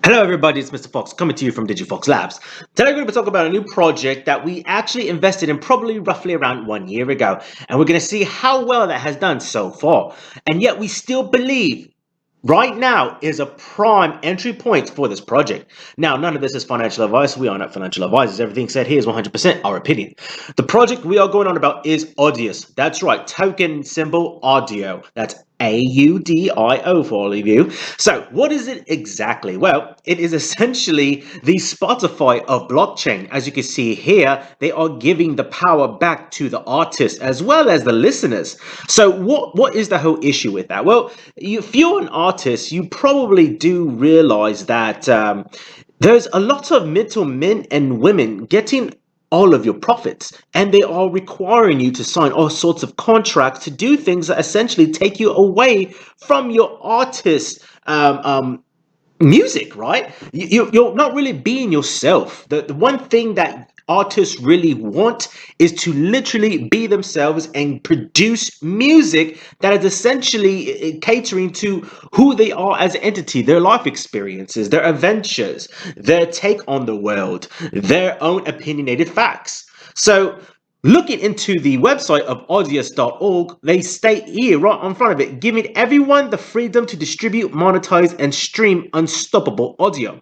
Hello everybody, it's Mr. Fox coming to you from DigiFox Labs. Today we're going to talk about a new project that we actually invested in probably roughly around 1 year ago. And we're going to see how well that has done so far. And yet we still believe right now is a prime entry point for this project. Now, none of this is financial advice. We are not financial advisors. Everything said here is 100% our opinion. The project we are going on about is Audius. That's right, token symbol audio. That's AUDIO for all of you. So what is it exactly? Well, it is essentially the Spotify of blockchain. As you can see here, they are giving the power back to the artists as well as the listeners. So what is the whole issue with that? Well, if you're an artist, you probably do realize that there's a lot of middlemen and women getting all of your profits, and they are requiring you to sign all sorts of contracts to do things that essentially take you away from your artist music, right? You're not really being yourself. The one thing that artists really want is to literally be themselves and produce music that is essentially catering to who they are as an entity, their life experiences, their adventures, their take on the world, their own opinionated facts. So looking into the website of audius.org, they state here right on front of it, giving everyone the freedom to distribute, monetize, and stream unstoppable audio.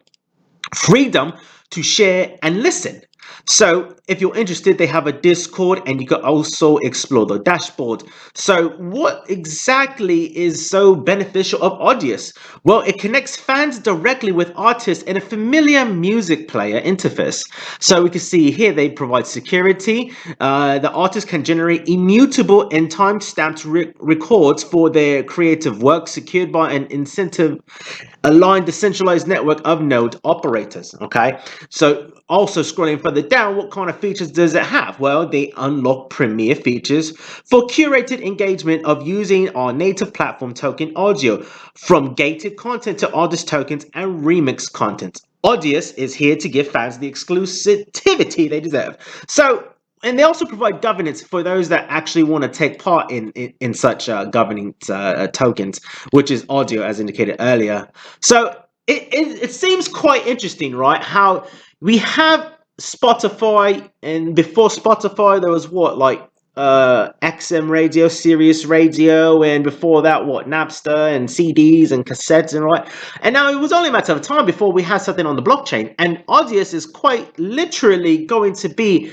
Freedom to share and listen. So if you're interested, they have a Discord and you can also explore the dashboard. So what exactly is so beneficial of Audius? Well, it connects fans directly with artists in a familiar music player interface. So we can see here they provide security. The artist can generate immutable and time-stamped records for their creative work secured by an incentive-aligned decentralized network of node operators. Okay, so also scrolling further down, what kind of features does it have? Well, they unlock premier features for curated engagement of using our native platform token audio, from gated content to artist tokens and remix content. Audius is here to give fans the exclusivity they deserve. So, and they also provide governance for those that actually want to take part in such governing tokens, which is audio as indicated earlier. So it seems quite interesting, right? How we have Spotify, and before Spotify there was what, like XM radio, Sirius radio, and before that what, Napster and CDs and cassettes, and right. And now it was only a matter of time before we had something on the blockchain, and Audius is quite literally going to be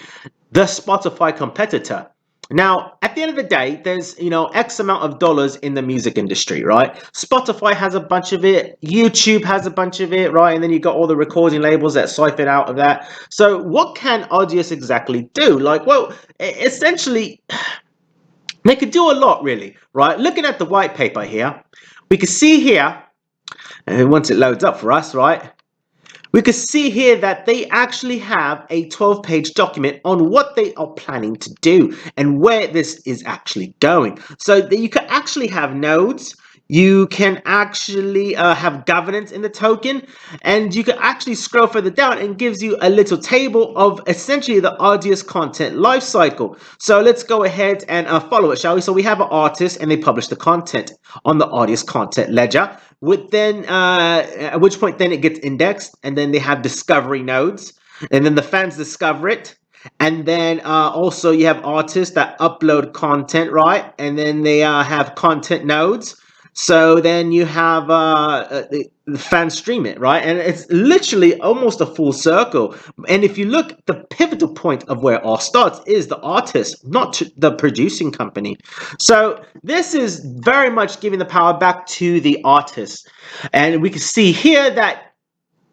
the Spotify competitor. Now, at the end of the day, there's, X amount of dollars in the music industry, right? Spotify has a bunch of it. YouTube has a bunch of it, right? And then you got all the recording labels that siphon out of that. So what can Audius exactly do? Like, well, essentially, they could do a lot, really, right? Looking at the white paper here, we can see here, and once it loads up for us, right? We can see here that they actually have a 12-page document on what they are planning to do and where this is actually going. So that you can actually have nodes, you can actually have governance in the token, and you can actually scroll further down and gives you a little table of essentially the Audius content lifecycle. So let's go ahead and follow it, shall we? So we have an artist and they publish the content on the Audius content ledger. With then at which point then it gets indexed, and then they have discovery nodes, and then the fans discover it, and then also you have artists that upload content, right? And then they have content nodes. So then you have the fans stream it, right? And it's literally almost a full circle. And if you look, the pivotal point of where it all starts is the artist, not the producing company. So this is very much giving the power back to the artist. And we can see here that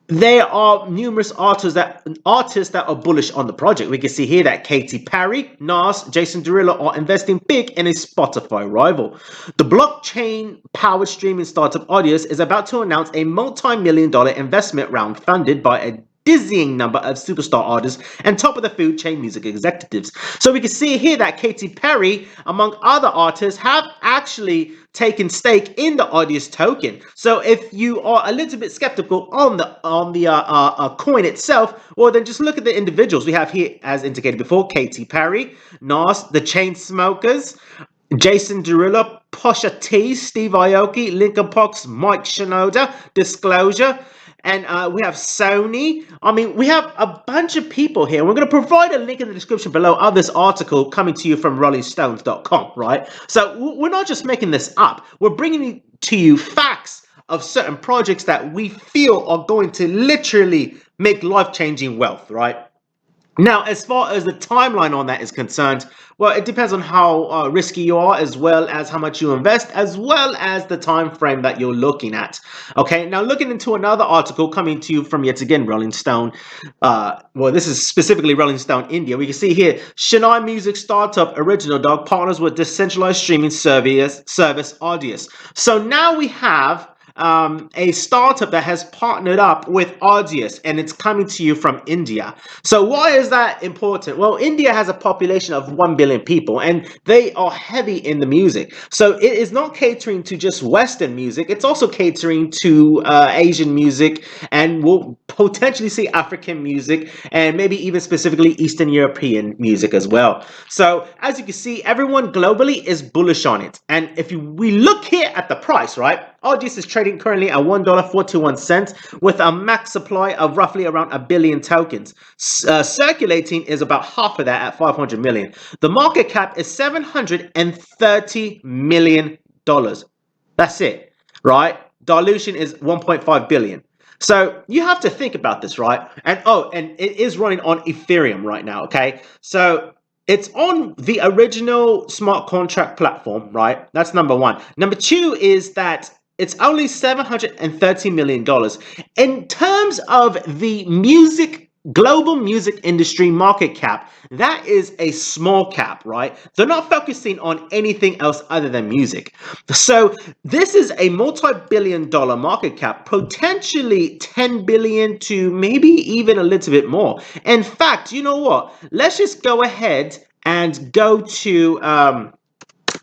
there are numerous artists that are bullish on the project. We can see here that Katy Perry, Nas, Jason Derulo are investing big in a Spotify rival. The blockchain-powered streaming startup Audius is about to announce a multi-million-dollar investment round funded by a dizzying number of superstar artists and top-of-the-food chain music executives. So we can see here that Katy Perry, among other artists, have actually taken stake in the Audius token. So if you are a little bit skeptical on the coin itself, well, then just look at the individuals. We have here, as indicated before, Katy Perry, Nas, the Chainsmokers, Jason Derulo, Pusha T, Steve Aoki, Linkin Park's Mike Shinoda, Disclosure, and we have Sony. I mean, we have a bunch of people here. We're going to provide a link in the description below of this article coming to you from rollingstones.com, right? So we're not just making this up. We're bringing to you facts of certain projects that we feel are going to literally make life-changing wealth, right? Now, as far as the timeline on that is concerned, well, it depends on how risky you are, as well as how much you invest, as well as the time frame that you're looking at. Okay, now looking into another article coming to you from, yet again, Rolling Stone. Well, this is specifically Rolling Stone India. We can see here, Chennai music startup Original Dog partners with decentralized streaming service Audius. So now we have a startup that has partnered up with Audius, and it's coming to you from India. So why is that important? Well, India has a population of 1 billion people, and they are heavy in the music. So it is not catering to just Western music, it's also catering to Asian music, and we'll potentially see African music, and maybe even specifically Eastern European music as well. So as you can see, everyone globally is bullish on it. And if we look here at the price, right, Audius is trading currently at $1.41 with a max supply of roughly around 1 billion tokens. Circulating is about half of that at 500 million. The market cap is $730 million. That's it, right? Dilution is 1.5 billion. So you have to think about this, right? And it is running on Ethereum right now, okay? So it's on the original smart contract platform, right? That's number one. Number two is that it's only $730 million. In terms of the global music industry market cap, that is a small cap, right? They're not focusing on anything else other than music. So this is a multi-billion-dollar market cap, potentially 10 billion to maybe even a little bit more. In fact, you know what? Let's just go ahead and go to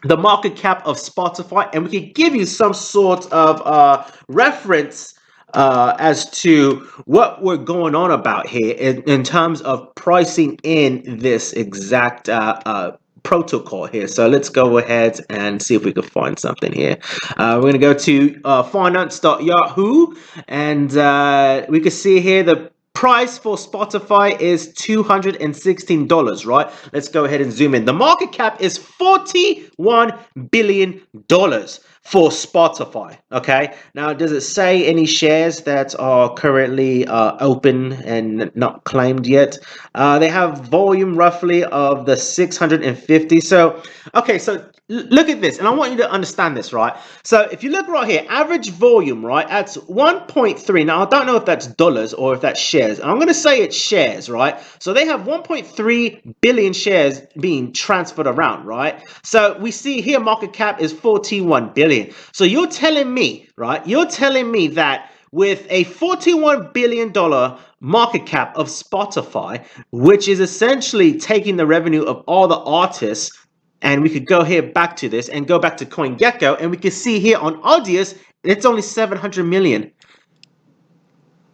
the market cap of Spotify, and we can give you some sort of reference as to what we're going on about here in terms of pricing in this exact protocol here. So let's go ahead and see if we can find something here. We're going to go to finance.yahoo, and we can see here the price for Spotify is $216, right? Let's go ahead and zoom in. The market cap is $41 billion for Spotify, okay? Now, does it say any shares that are currently open and not claimed yet? They have volume roughly of the 650. So, okay, so look at this, and I want you to understand this, right? So if you look right here, average volume, right, that's 1.3. Now, I don't know if that's dollars or if that's shares. I'm going to say it's shares, right? So they have 1.3 billion shares being transferred around, right? So we see here market cap is 41 billion. So you're telling me, right, you're telling me that with a $41 billion market cap of Spotify, which is essentially taking the revenue of all the artists, and we could go here back to this and go back to CoinGecko, and we can see here on Audius, it's only 700 million.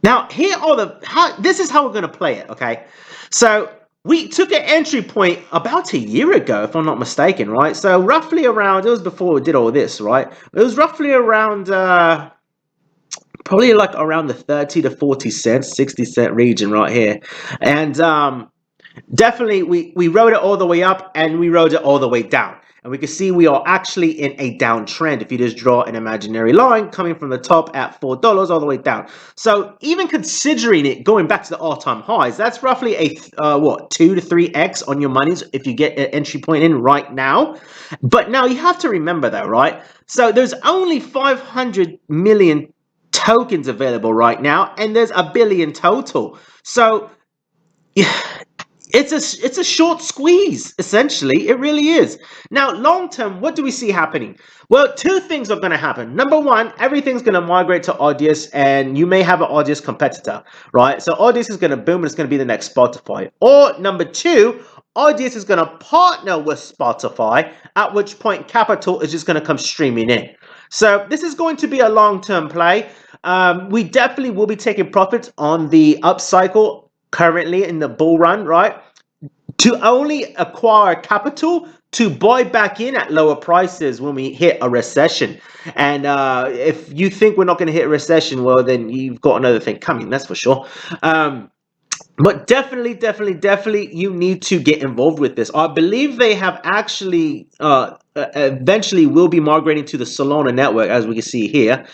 Now, here are this is how we're going to play it, okay? So we took an entry point about a year ago, if I'm not mistaken, right? So roughly around, it was before we did all this, right? It was roughly around, probably like around the 30 to 40 cents, 60 cent region right here. And definitely, we rode it all the way up, and we rode it all the way down. And we can see we are actually in a downtrend if you just draw an imaginary line coming from the top at $4 all the way down. So even considering it going back to the all-time highs, that's roughly a, what, 2 to 3x on your monies if you get an entry point in right now. But now you have to remember that, right? So there's only 500 million tokens available right now, and there's 1 billion total. So yeah, it's a short squeeze, essentially. It really is. Now, long term, what do we see happening? Well, two things are going to happen. Number one, everything's going to migrate to Audius, and you may have an Audius competitor, right? So Audius is going to boom, and it's going to be the next Spotify. Or number two, Audius is going to partner with Spotify, at which point capital is just going to come streaming in. So this is going to be a long-term play. We definitely will be taking profits on the upcycle currently in the bull run, right? To only acquire capital to buy back in at lower prices when we hit a recession. And if you think we're not going to hit a recession, well, then you've got another thing coming, that's for sure. But definitely, you need to get involved with this. I believe they have actually eventually will be migrating to the Solana network, as we can see here.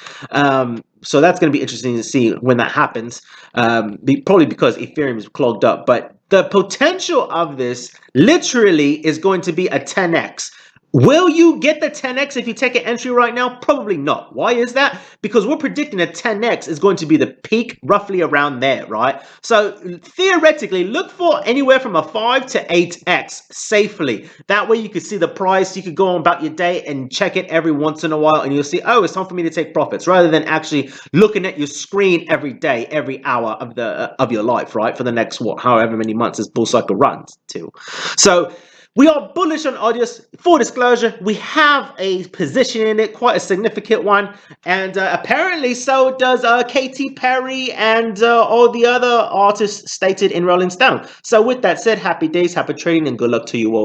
So that's going to be interesting to see when that happens. Probably because Ethereum is clogged up. But the potential of this literally is going to be a 10x. Will you get the 10x if you take an entry right now? Probably not. Why is that? Because we're predicting a 10x is going to be the peak roughly around there, right? So theoretically, look for anywhere from a 5 to 8x safely. That way you could see the price. You could go on about your day and check it every once in a while, and you'll see, oh, it's time for me to take profits, rather than actually looking at your screen every day, every hour of your life, right? For the next, however many months this bull cycle runs to. So we are bullish on Audius. Full disclosure, we have a position in it, quite a significant one, and apparently so does Katy Perry and all the other artists stated in Rolling Stone. So with that said, happy days, happy trading, and good luck to you all.